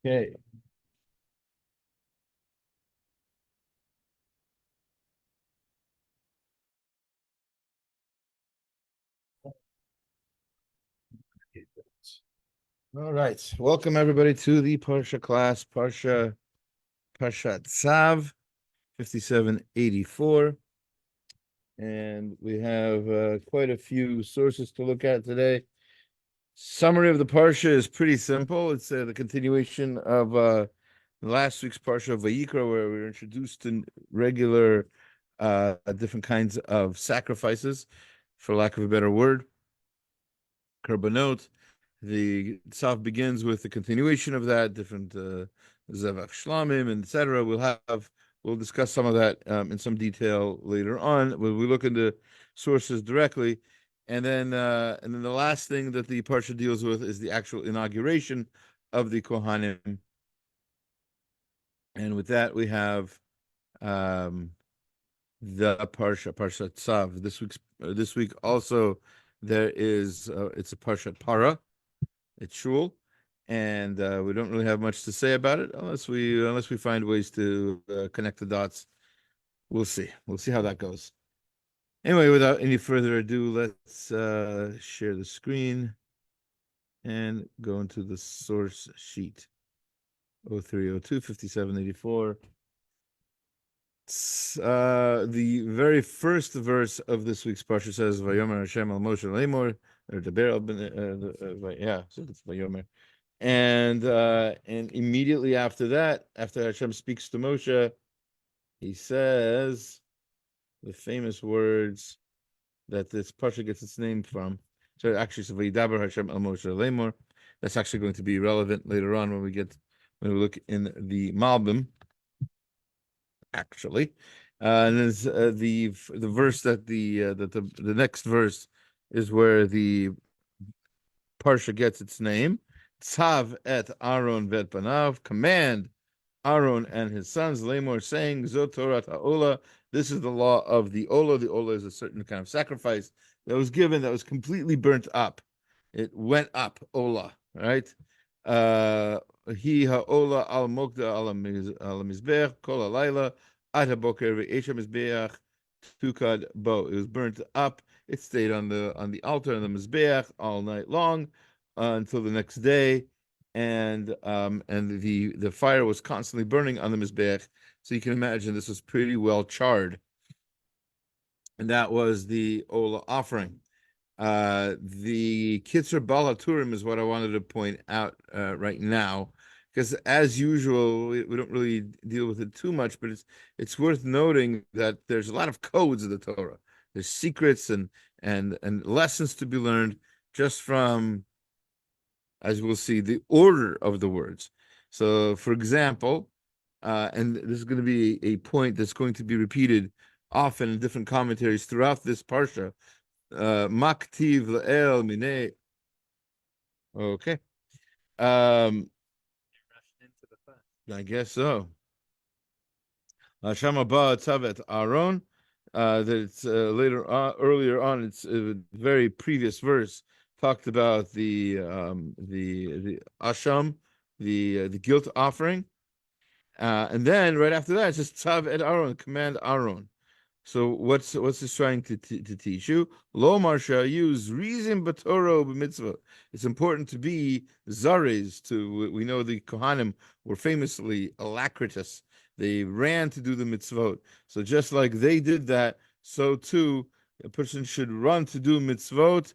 Okay. All right. Welcome everybody to the Parsha class, Parsha Tzav 5784. And we have quite a few sources to look at today. Summary of the Parsha is pretty simple. It's the continuation of last week's Parsha of Vayikra, where we were introduced to regular different kinds of sacrifices, for lack of a better word. Korbanot. The Tzav begins with the continuation of that, different Zevach Shlamim, etc. We'll discuss some of that in some detail later on when we look into sources directly, and then the last thing that the parsha deals with is the actual inauguration of the kohanim. And with that, we have the parsha Tzav. This week also there is it's a parsha Para. It's shul, and we don't really have much to say about it unless we find ways to connect the dots. We'll see how that goes. Anyway, without any further ado, let's share the screen and go into the source sheet. 0302 5784. The very first verse of this week's parsha says, "Vayomer Hashem al Moshe Lemor," or so it's Vayomer. And immediately after that, after Hashem speaks to Moshe, he says the famous words that this parsha gets its name from. So actually, it's Vayidaber Hashem al Moshe Lemor. That's actually going to be relevant later on when we look in the Malbim. Actually, and there's the verse that the next verse is where the parsha gets its name. Tzav et Aaron vet panav, command Aaron and his sons, Lemor, saying, Zot Torah ha'ola, this is the law of the ola. The ola is a certain kind of sacrifice that was given, that was completely burnt up. It went up, ola, right? He ha'ola al mokda al mizbech kol halayla ad haboker ve'esha mizbeach tukad bo. It was burnt up. It stayed on the altar and the mizbeach all night long until the next day, and the fire was constantly burning on the mizbeach. So you can imagine this was pretty well charred, and that was the ola offering. The Kitzur Bal HaTurim is what I wanted to point out right now, because as usual, we don't really deal with it too much, but it's worth noting that there's a lot of codes of the Torah. There's secrets and lessons to be learned just from, as we'll see, the order of the words. So, for example, and this is going to be a point that's going to be repeated often in different commentaries throughout this parsha. Maktiv le'el minei. Okay. I guess so. Shama ba tzavet Aaron. That it's earlier on. It's a very previous verse talked about the asham, the guilt offering, and then right after that, it's just tzav et Aaron, command Aaron. So what's this trying to teach you? Lo marsha, use reason b'Torah b'mitzvah. It's important to be zares. We know the kohanim were famously alacritous. They ran to do the mitzvot. So just like they did that, so too a person should run to do mitzvot.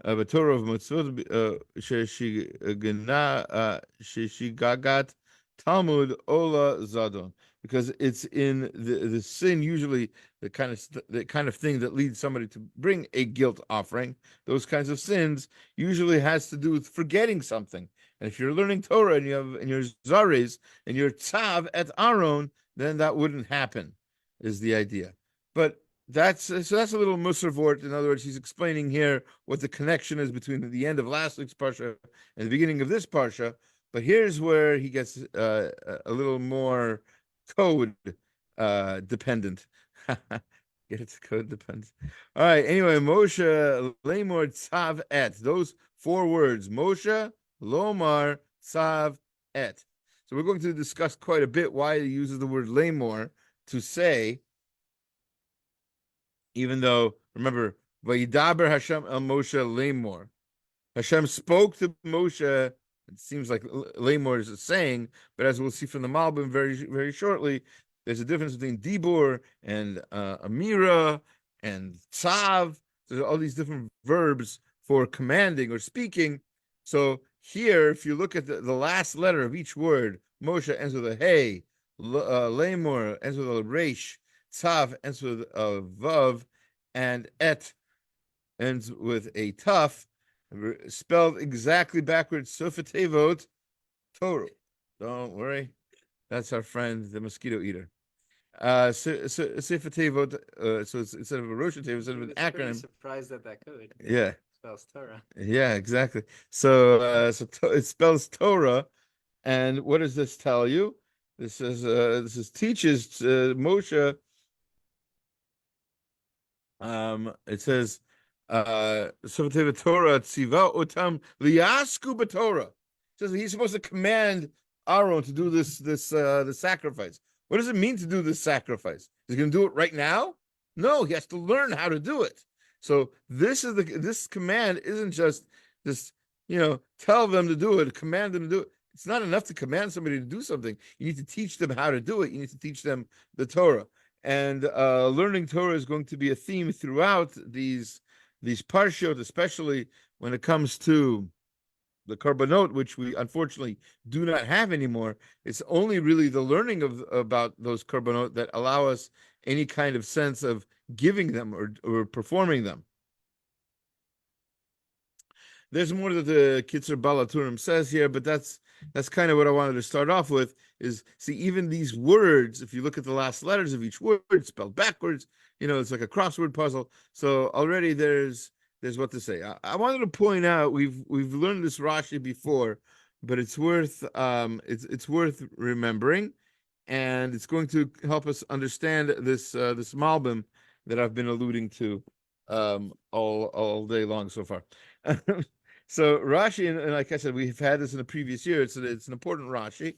B'Torah of mitzvot sheshigagat Talmud ola zadon. Because it's in the sin, usually the kind of thing that leads somebody to bring a guilt offering. Those kinds of sins usually has to do with forgetting something. And if you're learning Torah and you're zares and you're tzav et Aaron, then that wouldn't happen, is the idea. But that's a little musar vort. In other words, he's explaining here what the connection is between the end of last week's parsha and the beginning of this parsha. But here's where he gets a little more code dependent. Get it? Code dependent. All right. Anyway, Moshe Lemor Tzav Et. Those 4 words: Moshe, Lomar, Tzav Et. So we're going to discuss quite a bit why he uses the word lamor to say, even though, remember, Vayidaber Hashem el Moshe lamor. Hashem spoke to Moshe. It seems like lamor is a saying, but as we'll see from the Malbim very, very shortly, there's a difference between dibur and amira and tzav. There's all these different verbs for commanding or speaking. So here, if you look at the last letter of each word, Moshe ends with a hey, lamor ends with a resh, tzav ends with a vav, and et ends with a taf, spelled exactly backwards. Sofetevot Torah. Don't worry, that's our friend, the mosquito eater. Sofetevot. So it's instead of a Rosh Hashanah, instead of an acronym. Surprised at that code. Yeah. Spells Torah. Yeah, exactly. So, it spells Torah, and what does this tell you? This teaches Moshe. It says, Torah tziva otam liyasku b'Torah. It says he's supposed to command Aaron to do the sacrifice. What does it mean to do this sacrifice? Is he going to do it right now? No, he has to learn how to do it. So this command isn't just this, tell them to do it, command them to do it. It's not enough to command somebody to do something. You need to teach them how to do it. You need to teach them the Torah. And learning Torah is going to be a theme throughout these parshot, especially when it comes to the korbanot, which we unfortunately do not have anymore. It's only really the learning about those korbanot that allow us any kind of sense of giving them or performing them. There's more that the Kitzur Balaturim says here, but that's kind of what I wanted to start off with, is see, even these words, if you look at the last letters of each word spelled backwards, it's like a crossword puzzle. So already there's what to say. I wanted to point out, we've learned this Rashi before, but it's worth remembering, and it's going to help us understand this Malbim that I've been alluding to all day long so far. So Rashi, and like I said, we've had this in the previous year. It's an important Rashi.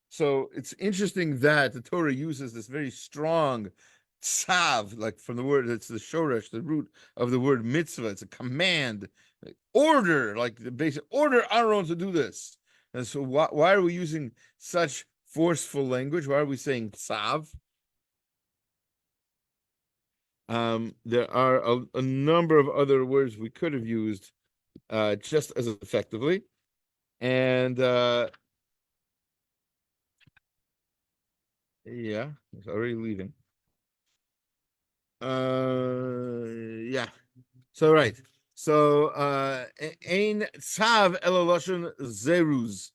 So it's interesting that the Torah uses this very strong tzav, like from the word, it's the shoresh, the root of the word mitzvah. It's a command, order, like the basic order Aaron to do this. And so why are we using such forceful language? Why are we saying tzav? There are a number of other words we could have used just as effectively. And yeah, it's already leaving. Yeah. So right. So ein tzav eloloshon zeruz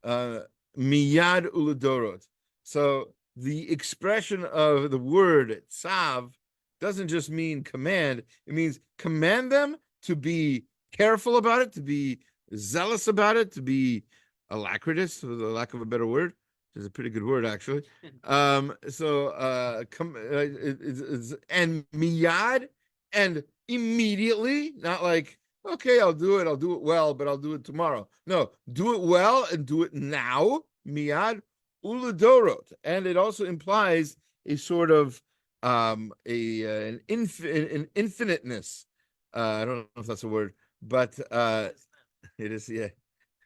miyad uladorot. So the expression of the word tzav doesn't just mean command. It means command them to be careful about it, to be zealous about it, to be alacritous, for the lack of a better word, which is a pretty good word, actually. And miyad, and immediately, not like, okay, I'll do it well, but I'll do it tomorrow. No, do it well and do it now, miyad uladorot. And it also implies a sort of an infiniteness. I don't know if that's a word, but it is, yeah,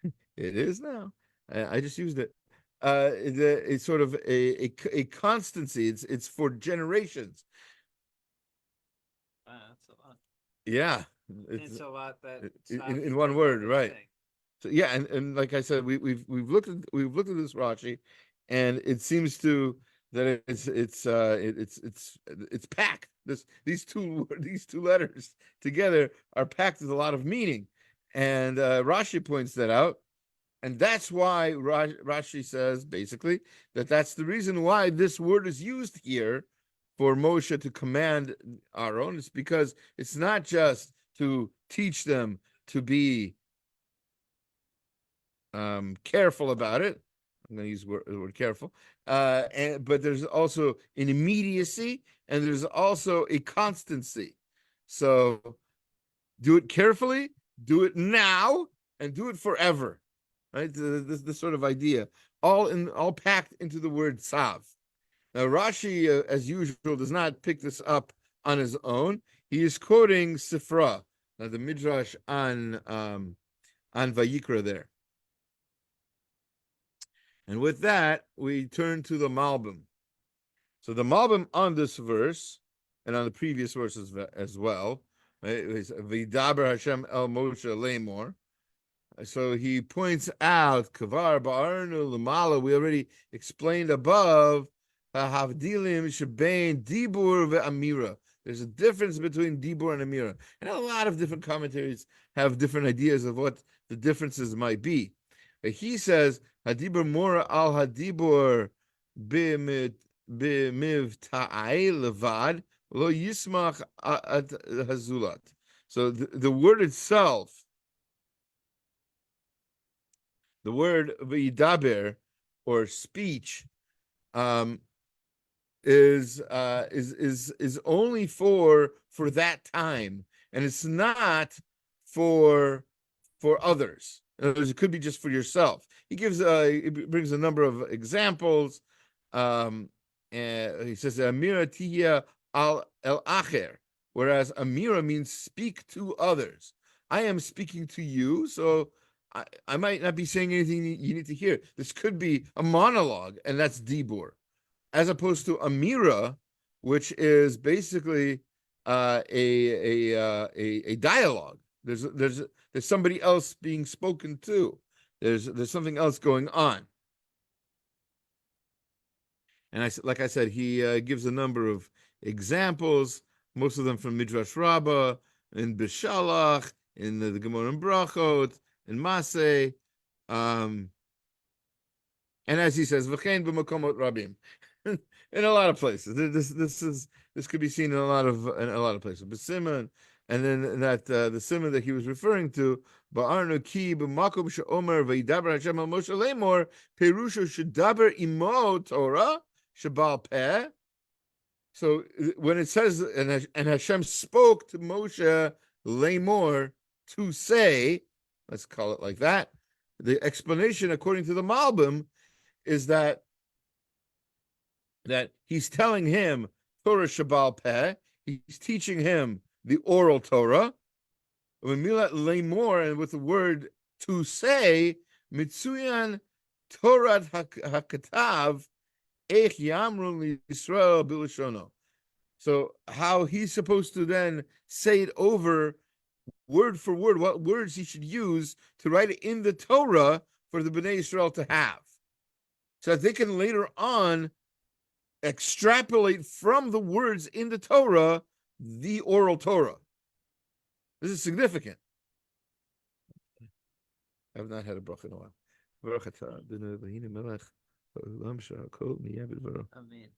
it is now. I just used it. It's sort of a constancy. It's for generations. Wow, that's a lot. Yeah, it's a lot that in one word, right? So yeah, and like I said, we've looked at this Rashi, and it seems to that it's packed. These two letters together are packed with a lot of meaning, and Rashi points that out, and that's why Rashi says basically that's the reason why this word is used here for Moshe to command Aaron. It's because it's not just to teach them to be careful about it. I'm going to use the word careful, but there's also an immediacy, and there's also a constancy. So do it carefully, do it now, and do it forever. right? This sort of idea, all packed into the word tzav. Now Rashi, as usual, does not pick this up on his own. He is quoting Sifra, the midrash on Vayikra there. And with that, we turn to the Malbim. So the Malbim on this verse and on the previous verses as well, right, is V'daber Hashem el Moshe lemor. So he points out Kavar Ba'arnu Lamala. We already explained above Havdilim Shebein Dibur ve'Amira. There's a difference between Dibur and Amira, and a lot of different commentaries have different ideas of what the differences might be. But he says Hadibur Mora al Hadibur b'miv ta'ay levad lo yismach at hazulat. So the word itself. The word v'yidaber, or speech, is only for that time, and it's not for others. In other words, it could be just for yourself. He brings a number of examples. And he says Amira tihya al el acher, whereas Amira means speak to others. I am speaking to you, so I might not be saying anything you need to hear. This could be a monologue, and that's dibur, as opposed to amira, which is basically a dialogue. There's somebody else being spoken to. There's something else going on. And like I said, he gives a number of examples, most of them from Midrash Rabbah, in Bishalach, in the Gemara and Brachot, in Maseh, and as he says, v'chein b'makomot rabim, in a lot of places. This could be seen in a lot of places. But Simon, and then that the Simon that he was referring to, ba'arnu ki b'makom she'omer v'yidaber Hashem al Moshe lemor perusho shedaber imo Torah shabal peh. So when it says and Hashem spoke to Moshe lemor, to say, let's call it like that, the explanation according to the Malbim is that he's telling him Torah Shabal Peh, he's teaching him the oral Torah. When Milat Lemor, and with the word to say, Mitsuyan Torah Hakatav Ech Yamrun Yisrael Bilashono. So how he's supposed to then say it over word for word, what words he should use to write it in the Torah for the Bnei Yisrael to have, so that they can later on extrapolate from the words in the Torah the oral Torah. This is significant. I have not had a bracha in a while. Amen.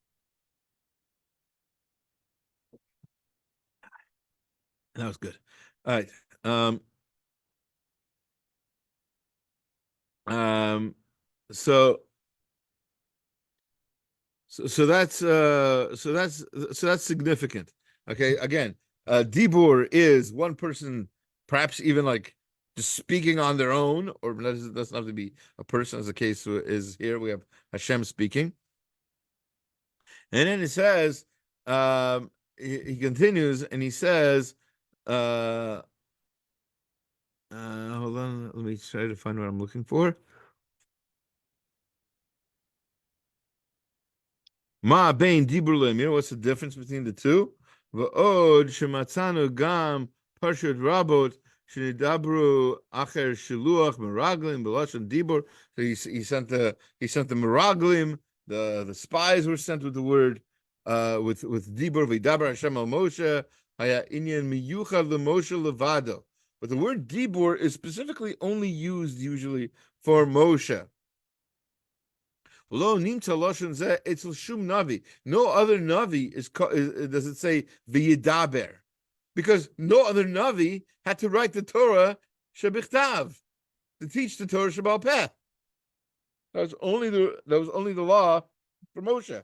That was good. All right. So that's significant. Okay. Again, dibur is one person, perhaps even like just speaking on their own, or doesn't have to be a person, as the case is here. We have Hashem speaking, and then it says, he continues, and he says, hold on, let me try to find what I'm looking for. Ma bein dibur lemir. What's the difference between the two? V'od shematzanu gam parshat rabot shenidabru acher shiluach meraglim b'lashon dibur. So he sent the meraglim. The spies were sent with the word with dibur v'daber Hashem al Moshe haya inyan miyuchad leMoshe levado. But the word dibur is specifically only used usually for Moshe. Lo nimta lashon zeh etzel shum navi. No other navi does it say v'yidaber, because no other navi had to write the Torah shebichtav, to teach the Torah Shabal Peh. That was only the law for Moshe,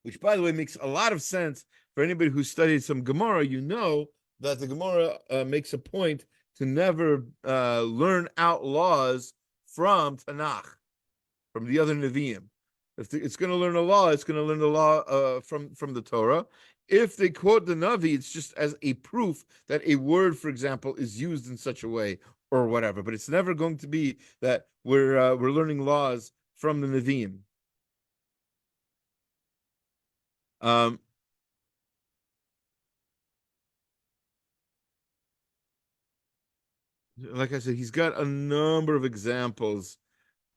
which, by the way, makes a lot of sense for anybody who studied some Gemara. You know that the Gemara makes a point to never learn out laws from Tanakh, from the other Nevi'im. If it's going to learn a law, it's going to learn the law from the Torah. If they quote the Navi, it's just as a proof that a word, for example, is used in such a way or whatever. But it's never going to be that we're learning laws from the Nevi'im. Like I said, he's got a number of examples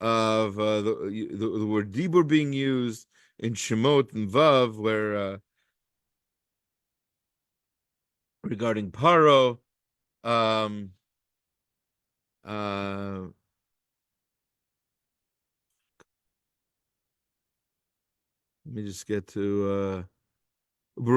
of the word dibur being used in Shemot and Vav, where regarding Paro. Let me just get to this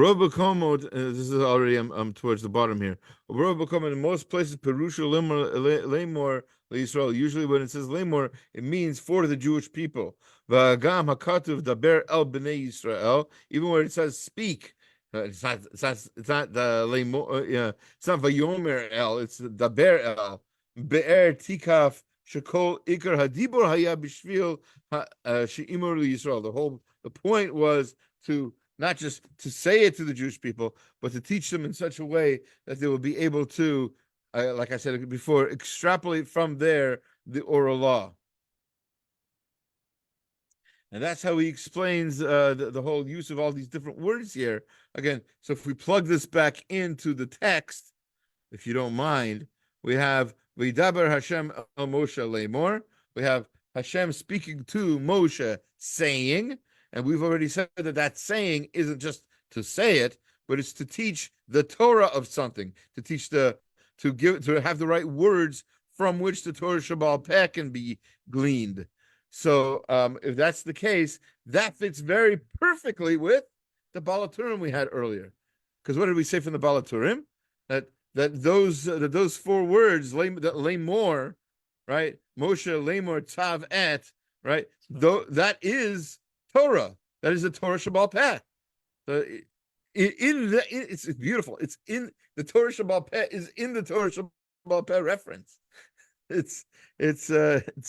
is already I'm towards the bottom here. In most places, Perusha Lemor Israel. Usually, when it says Lemor, it means for the Jewish people. V'agam hakatuv daber el bnei Yisrael. Even where it says speak, it's not the Lemor. It's not Vayomer el. It's daber el. Be'er tikaf shekol ikar hadibor haya b'shvil she'imor Yisrael. The point was to not just to say it to the Jewish people, but to teach them in such a way that they will be able to, like I said before, extrapolate from there the oral law. And that's how he explains the whole use of all these different words here. Again, so if we plug this back into the text, if you don't mind, we have V'yidaber Hashem el Moshe lemor. We have Hashem speaking to Moshe, saying. And we've already said that saying isn't just to say it, but it's to teach the Torah of something, to teach to have the right words from which the Torah Shabbal Peh can be gleaned. So if that's the case, that fits very perfectly with the Balaturim we had earlier. Because what did we say from the Balaturim? That those four words, lemor, right? Moshe lemor tzav et, right? That is Torah. That is the Torah Shabbal Peh. It's beautiful. It's in the Torah Shabbal Peh is in the Torah Shabbal Peh reference. It's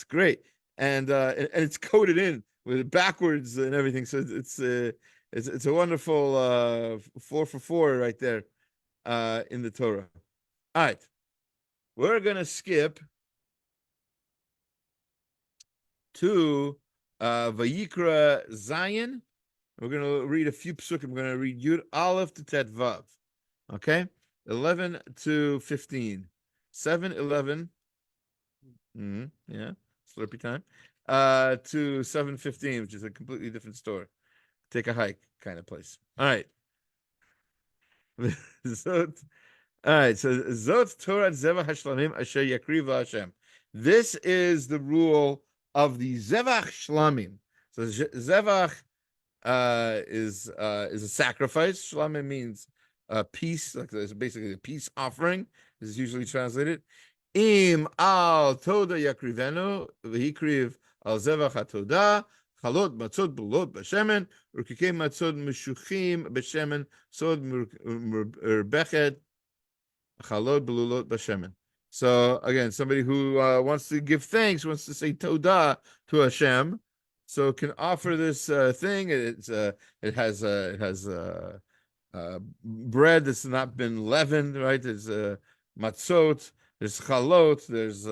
great, and it's coded in with backwards and everything. So it's a wonderful 4 for 4 right there in the Torah. All right, we're gonna skip to Vayikra Zion. We're going to read a few psukim. We're going to read Yud Aleph to Tet Vav. Okay? 11 to 15. 7, 11. Yeah. Slurpee time. To 7:15, which is a completely different story. Take a hike kind of place. All right. So Zot Torah Zevach Hashlamim Asher Yakriv Hashem. This is the rule of the Zevach Shlamim. So Zevach is a sacrifice. Shlamim means peace, like it's basically a peace offering. This is usually translated. Im al Toda Yakrivenu v'hikriv al Zevach HaToda Chalot matzot bulot b'shemen urkikei matzot meshuchim b'shemen sod merbechet chalot bululot b'shemen. So again, somebody who wants to give thanks, wants to say Todah to Hashem, so can offer this thing. It has bread that's not been leavened, right? There's matzot, there's chalot, there's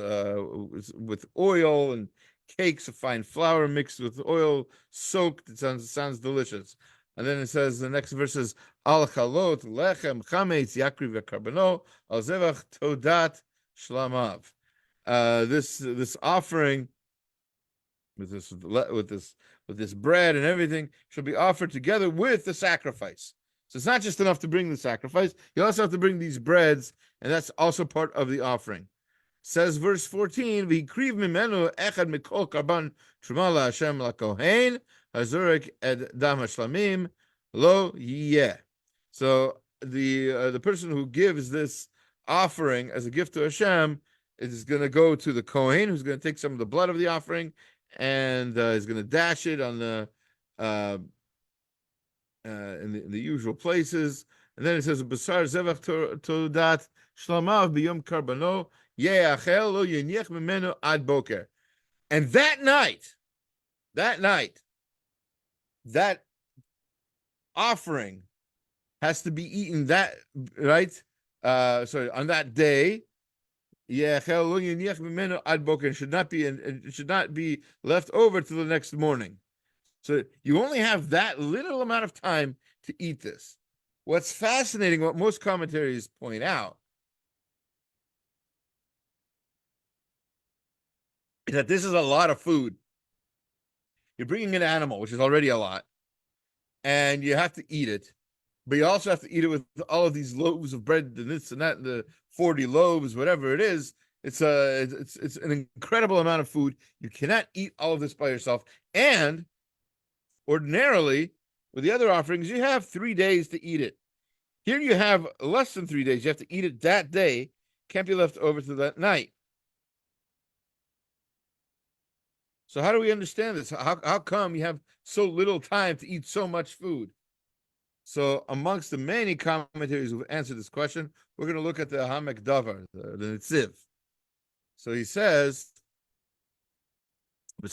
with oil and cakes of fine flour mixed with oil, soaked. It sounds delicious. And then it says, the next verse is al chalot lechem chametz yakriv v'karbano al zevach todat shlamav. This offering with this bread and everything shall be offered together with the sacrifice. So it's not just enough to bring the sacrifice; you also have to bring these breads, and that's also part of the offering. Says verse 14, "V'ikriv mimenu echad mikol karban truma laHashem lakohen hazurek ed dam hashlamim lo yiyeh." So the person who gives this offering as a gift to Hashem is going to go to the kohen, who's going to take some of the blood of the offering and is going to dash it on the in the usual places. And then it says, "Basar zevach todat shlamav biyom karbano ye'achel lo yeniech mimenu ad boker." And that night, that offering has to be eaten right? Sorry, on that day. Yeah, it should not be left over till the next morning. So you only have that little amount of time to eat this. What's fascinating, what most commentaries point out, is that this is a lot of food. You're bringing an animal, which is already a lot, and you have to eat it, but you also have to eat it with all of these loaves of bread and this and that, and the 40 loaves, whatever it is. It's an incredible amount of food. You cannot eat all of this by yourself. And ordinarily, with the other offerings, you have 3 days to eat it. Here you have less than 3 days. You have to eat it that day. Can't be left over to that night. So how do we understand this? How come you have so little time to eat so much food? So amongst the many commentaries who've answered this question, we're going to look at the Hamek Davar, the Netziv. So he says, so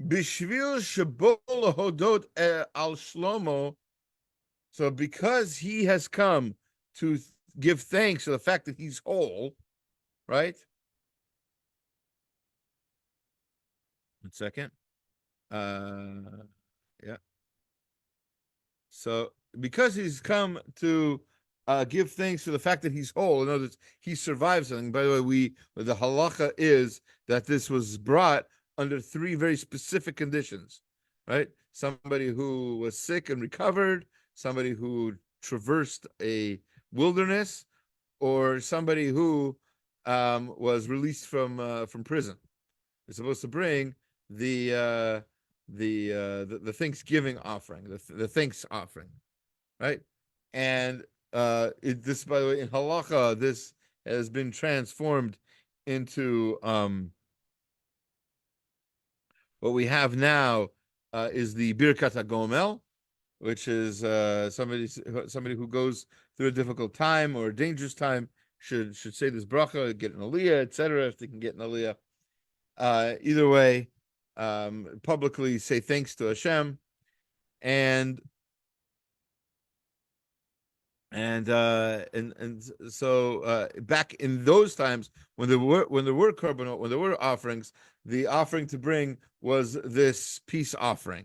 Bishvil Shabol Hodot al Shlomo, so because he has come to give thanks for the fact that he's whole, right? 1 second. Yeah. So because he's come to give thanks for the fact that he's whole, in other words, he survived something. By the way, the halacha is that this was brought under 3 very specific conditions, right? Somebody who was sick and recovered, somebody who traversed a wilderness, or somebody who was released from prison. You're supposed to bring the Thanksgiving offering, the thanks offering, right? And this, by the way, in halacha, this has been transformed into what we have now is the Birkat HaGomel, which is somebody who goes through a difficult time or a dangerous time should say this bracha, get an aliyah, etc. If they can get an aliyah. Either way, publicly say thanks to Hashem, and so back in those times when there were korbanot, when there were offerings, the offering to bring was this peace offering.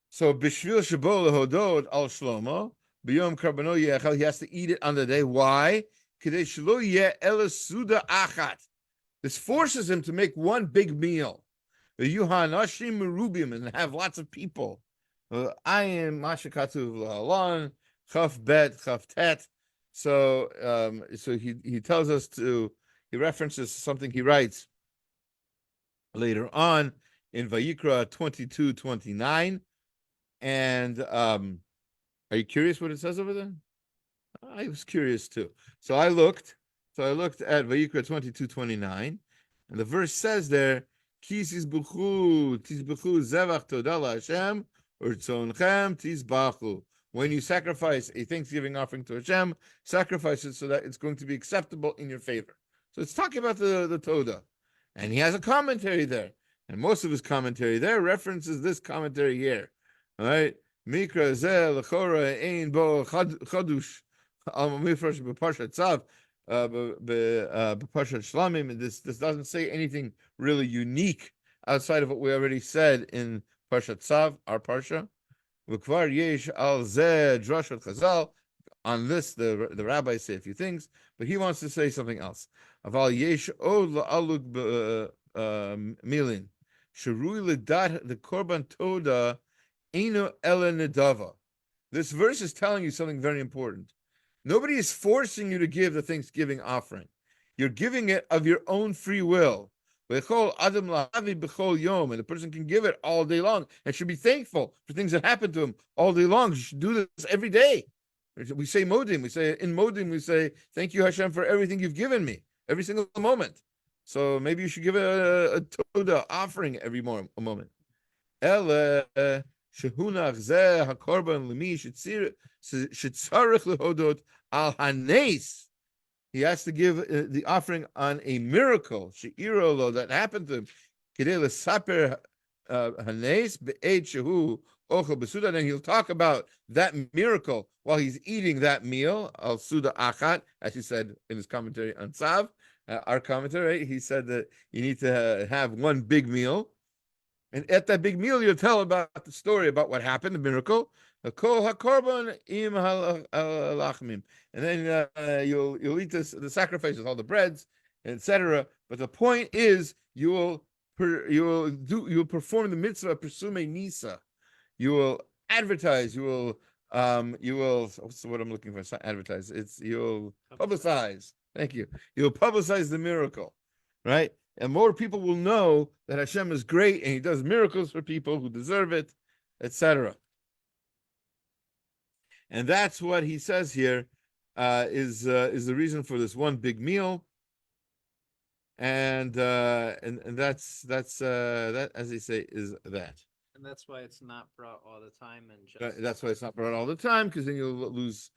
So bishvil shabo lehodot al shlomo b'yom karbano yechal, he has to eat it on the day. Why? Kedei shelo yeh ela suda achat. This forces him to make one big meal. The yuhanashim merubim, and have lots of people. I am mashakatu l'halon. Chaf bet, chaf tet. So he tells us he references something he writes later on in Vayikra 22:29. And are you curious what it says over there? I was curious too. So I looked at Vayikra 22:29, and the verse says there, Ki tizbuchu zevach todah laHashem urtzonchem tizbachu. When you sacrifice a Thanksgiving offering to Hashem, sacrifice it so that it's going to be acceptable in your favor. So it's talking about the Todah. And he has a commentary there. And most of his commentary there references this commentary here. All right? Mikra zeh l'chora ein bo chadush al mifrash b'parshat Tzav b'parshat Shlamim. And this doesn't say anything really unique outside of what we already said in Parshat Tzav, our Parsha. V'kvar yesh al zeh drashat Chazal. On this, the rabbis say a few things, but he wants to say something else. Aval yesh od la'aluk milin sherui ledat the korban toda eno ela nedava. This verse is telling you something very important. Nobody is forcing you to give the Thanksgiving offering. You're giving it of your own free will. And the person can give it all day long and should be thankful for things that happen to him all day long. You should do this every day. We say modim. We say thank you Hashem for everything you've given me every single moment. So maybe you should give a toda offering every moment. Shehunach zeh hakorban lemi shetzarich lehodot al hanes. he has to give the offering on a miracle, she'irolo, that happened to him. Kidei l'saper hanes be'ed shehu ochel b'suda, and he'll talk about that miracle while he's eating that meal, al suda achat, as he said in his commentary on Tzav, our commentary, right? He said that you need to have one big meal, and at that big meal, you'll tell about the story about what happened, the miracle. And then you'll eat the sacrifice with all the breads, etc. But the point is, you'll perform the mitzvah of Persume Nisa. You will advertise. You will. What's the word I'm looking for? It's not advertise. You'll publicize. Thank you. You'll publicize the miracle, right? And more people will know that Hashem is great and He does miracles for people who deserve it, etc. And that's what he says here is the reason for this one big meal. And that's that, as they say, is that. And that's why it's not brought all the time, and just That's why it's not brought all the time, because then you'll lose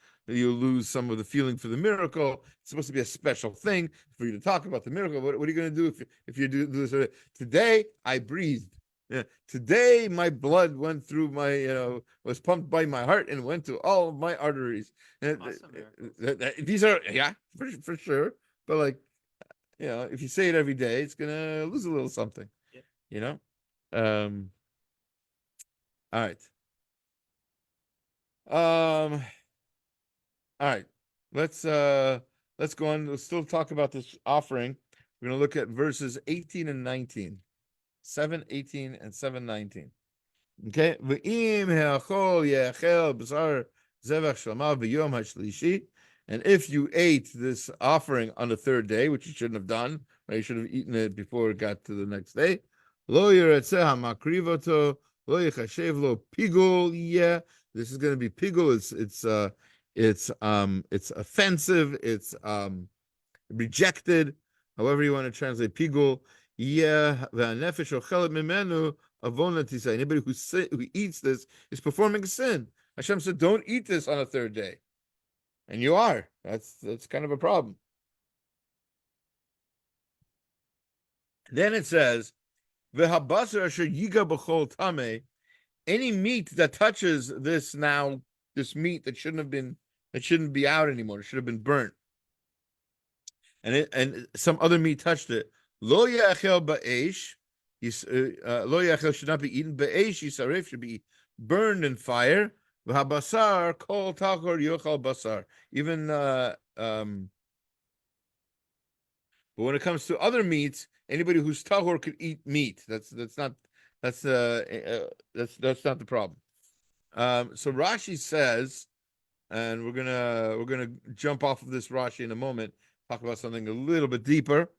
some of the feeling for the miracle. It's supposed to be a special thing for you to talk about the miracle. What are you going to do if you do this? Today I breathed. Yeah. Today my blood went through my was pumped by my heart and went to all of my arteries. awesome miracles. These are for sure. But like if you say it every day, it's gonna lose a little something. Yeah. All right. All right. Let's go on. We'll still talk about this offering. We're going to look at verses 18 and 19. 7:18 and 7:19. Okay. And if you ate this offering on the third day, which you shouldn't have done, right? You should have eaten it before it got to the next day. Lo yiretzeh makrivoto. This is going to be pigul. It's offensive. It's rejected. However you want to translate pigul. Anybody who eats this is performing a sin. Hashem said, "Don't eat this on a third day," and you are. That's kind of a problem. Then it says, "V'habasar asher yiga b'chol tameh." Any meat that touches this meat that shouldn't be out anymore, it should have been burnt, and some other meat touched it. Lo yachel ba'esh, lo yachel should not be eaten. Ba'esh yisaref should be burned in fire. V'habasar kol tachor yochal basar. Even but when it comes to other meats, anybody who's tahor could eat meat. That's not the problem. So Rashi says, and we're gonna jump off of this Rashi in a moment, talk about something a little bit deeper.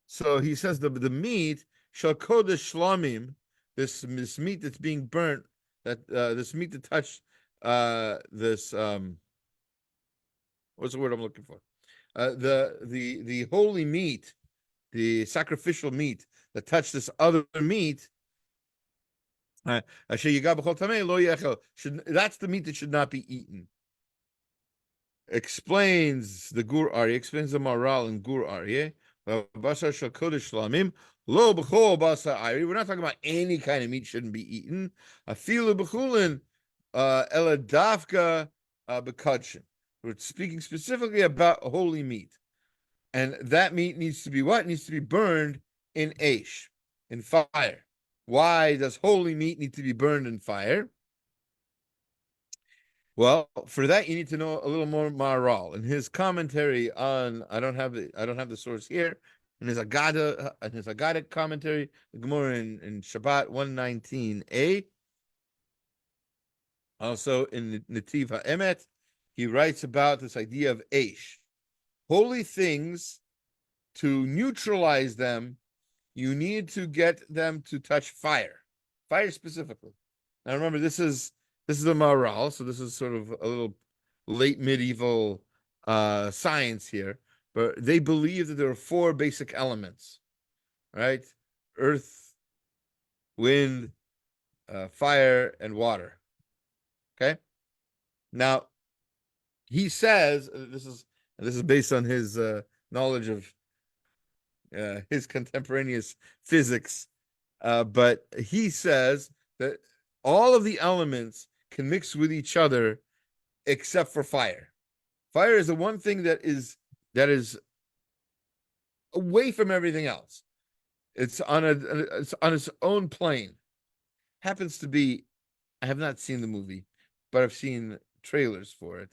So he says the meat shall kodesh shlamim, this meat that's being burnt, that this meat that touched this what's the word I'm looking for? The holy meat, the sacrificial meat that touched this other meat. That's the meat that should not be eaten. Explains the Gur Aryeh, explains the Maral in Gur Aryeh. We're not talking about any kind of meat shouldn't be eaten. We're speaking specifically about holy meat. And that meat needs to be what? It needs to be burned in Aish, in fire. Why does holy meat need to be burned in fire? Well, for that you need to know a little more Maharal. In his commentary on, I don't have the source here. In his Agada commentary, the Gemara in Shabbat 119a. Also in Nativ HaEmet, he writes about this idea of Aish. Holy things, to neutralize them, you need to get them to touch fire specifically. Now remember, this is the Maharal, so this is sort of a little late medieval science here, but they believe that there are four basic elements, right? Earth, wind, fire, and water. Okay? Now, he says, this is and this is based on his knowledge of his contemporaneous physics. But he says that all of the elements can mix with each other except for fire. Fire is the one thing that is away from everything else. It's on its own plane. Happens to be, I have not seen the movie, but I've seen trailers for it.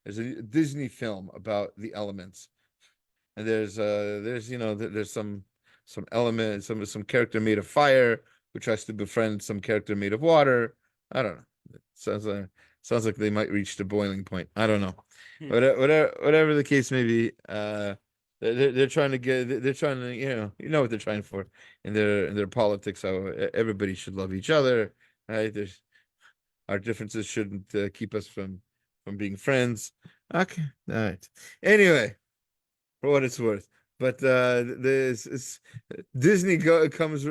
There's a Disney film about the elements, and there's there's some element, some character made of fire who tries to befriend some character made of water. I don't know. It sounds like they might reach the boiling point. I don't know. Whatever the case may be, they're trying to you know what they're trying for in their politics. How everybody should love each other, right? Our differences shouldn't keep us from being friends. Okay, all right. Anyway, for what it's worth. But this Disney comes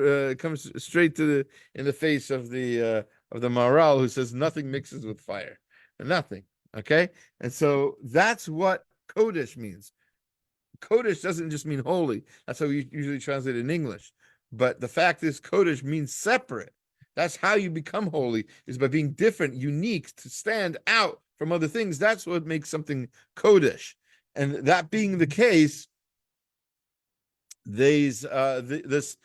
straight in the face of the Maharal, who says nothing mixes with fire, nothing. Okay, and so that's what Kodesh means. Kodesh doesn't just mean holy. That's how we usually translate it in English. But the fact is, Kodesh means separate. That's how you become holy, is by being different, unique, to stand out from other things. That's what makes something Kodesh. And that being the case, this is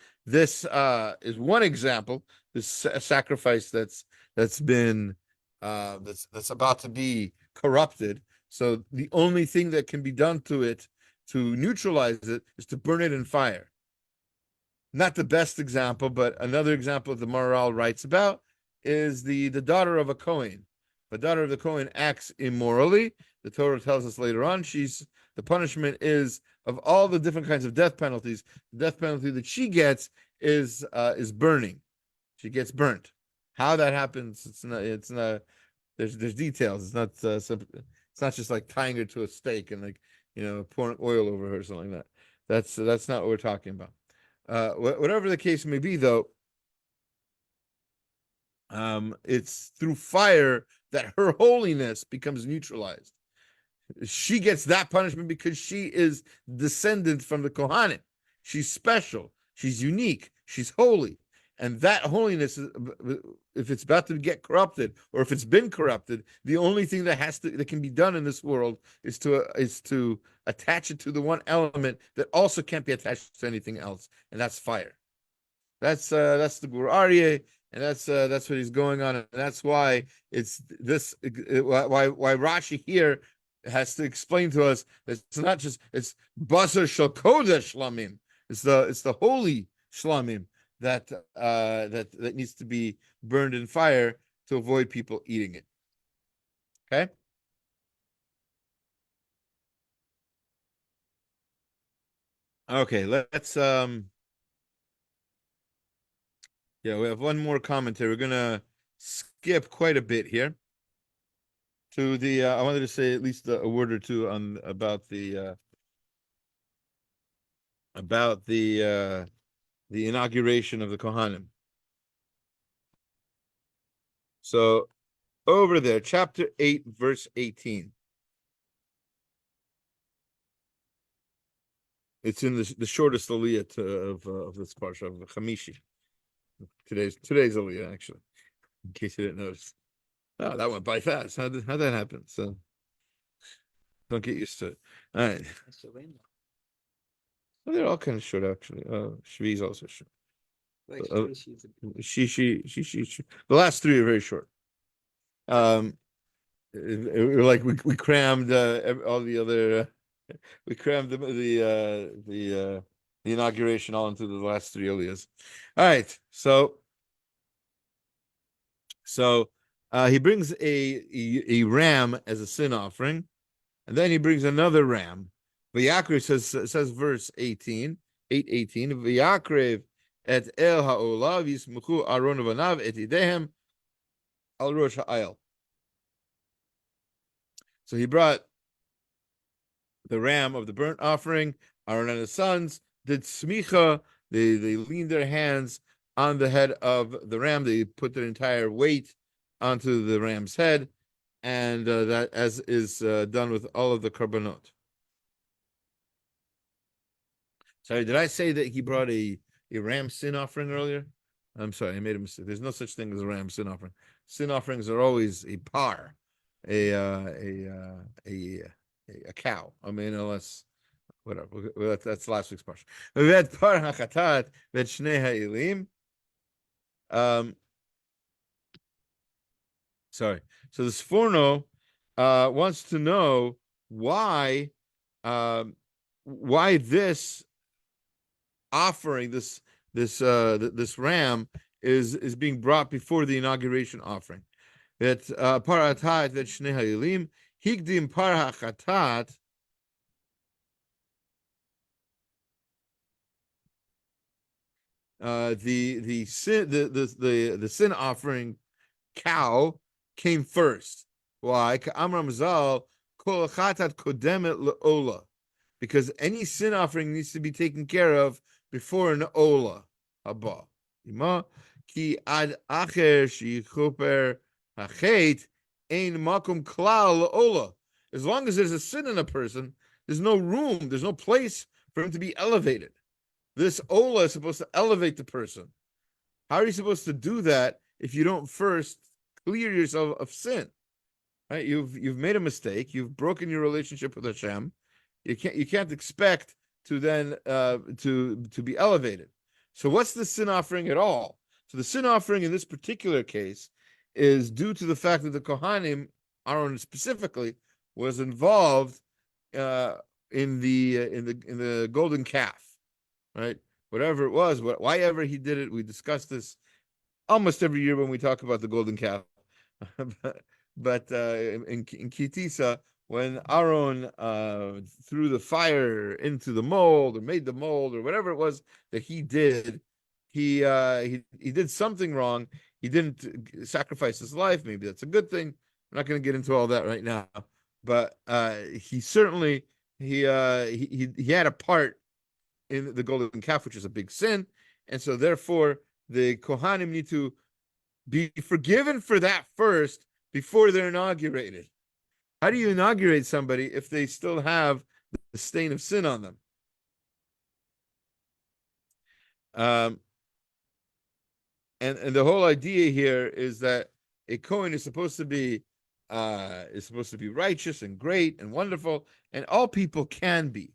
one example. This sacrifice that's been that's about to be corrupted. So the only thing that can be done to it to neutralize it is to burn it in fire. Not the best example, but another example the Maharal writes about is the daughter of a Kohen. The daughter of the Kohen acts immorally. The Torah tells us later on the punishment is, of all the different kinds of death penalties, the death penalty that she gets is burning. She gets burnt. How that happens, it's not. There's details. It's not just like tying her to a stake and like pouring oil over her or something like that. That's not what we're talking about. Whatever the case may be, though, it's through fire that her holiness becomes neutralized. She gets that punishment because she is descendant from the kohanim. She's special. She's unique. She's holy. And that holiness, if it's about to get corrupted, or if it's been corrupted, the only thing that can be done in this world is to attach it to the one element that also can't be attached to anything else, and that's fire. That's the Gur Aryeh, and that's what he's going on, and that's why it's this. Why Rashi here has to explain to us that it's not just it's basar shel kodesh shlamim. It's the holy shlamim that needs to be burned in fire to avoid people eating it. Okay. Okay, let's we have one more commentary. We're gonna skip quite a bit here to the I wanted to say at least a word or two about the inauguration of the kohanim. So over there, chapter 8, verse 18. It's in the shortest aliyah of this parsha of the Chamishi. Today's aliyah, actually, in case you didn't notice. Oh, that went by fast. How'd that happen? So don't get used to it. All right. Well, they're all kind of short, actually. Shvi is also short. She. The last three are very short. Like we crammed all the other. We crammed the inauguration all into the last three aliyahs. All right, so he brings a ram as a sin offering, and then he brings another ram. V'yakrev says verse 18, 8:18. V'yakrev et el ha'olav yismuchu aron v'anav et idehem al rosh ha'ayil. So he brought the ram of the burnt offering. Aaron and his sons did smicha. They leaned their hands on the head of the ram. They put their entire weight onto the ram's head, and that as is done with all of the korbanot. Sorry, did I say that he brought a ram sin offering earlier? I'm sorry, I made a mistake. There's no such thing as a ram sin offering. Sin offerings are always a par, a a cow. I mean, unless whatever. That's last week's parsha. Vet par hachatat vet shnei ha'ilim. Sorry. So the Sforno wants to know why this offering, this ram is being brought before the inauguration offering. That paratat that shnei ha'ilim higdim par hachatat. The sin offering cow came first. Why? Amram Zal kol chatat kodemet leola, because any sin offering needs to be taken care of before an ola haba. Ima ki ad acher shechoper hachet ein makom klal leola. As long as there's a sin in a person, there's no room, there's no place for him to be elevated. This ola is supposed to elevate the person. How are you supposed to do that if you don't first clear yourself of sin? Right? You've made a mistake. You've broken your relationship with Hashem. You can't expect to then to be elevated. So what's the sin offering at all? So the sin offering in this particular case is due to the fact that the kohanim, Aaron specifically, was involved in the golden calf, right? Whatever it was, why ever he did it, we discussed this almost every year when we talk about the golden calf. but in Kitisa, when Aaron threw the fire into the mold or made the mold or whatever it was that he did, he did something wrong. He didn't sacrifice his life. Maybe that's a good thing. I'm not going to get into all that right now. But he certainly he had a part in the golden calf, which is a big sin, and so therefore the kohanim need to be forgiven for that first before they're inaugurated. How do you inaugurate somebody if they still have the stain of sin on them? And the whole idea here is that a Kohen is supposed to be righteous and great and wonderful, and all people can be.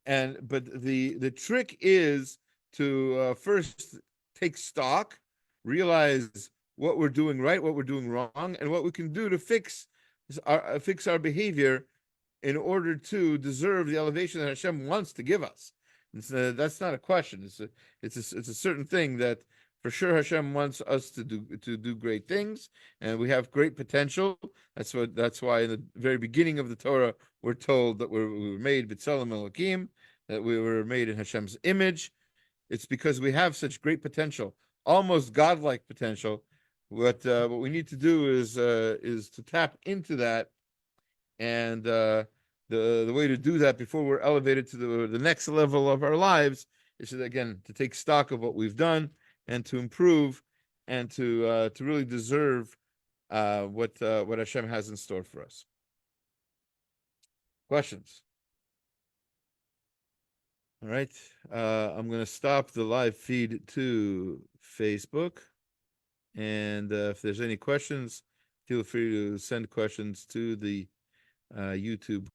But the trick is to first take stock, realize what we're doing right, what we're doing wrong, and what we can do to fix our behavior in order to deserve the elevation that Hashem wants to give us. That's not a question. It's a certain thing that for sure Hashem wants us to do great things, and we have great potential. That's why in the very beginning of the Torah we're told that we were made b'tzelem Elokim, that we were made in Hashem's image. It's because we have such great potential, almost godlike potential. What we need to do is to tap into that, and the way to do that before we're elevated to the next level of our lives is again to take stock of what we've done and to improve and to really deserve what Hashem has in store for us. Questions? All right, I'm going to stop the live feed to Facebook. And if there's any questions, feel free to send questions to the YouTube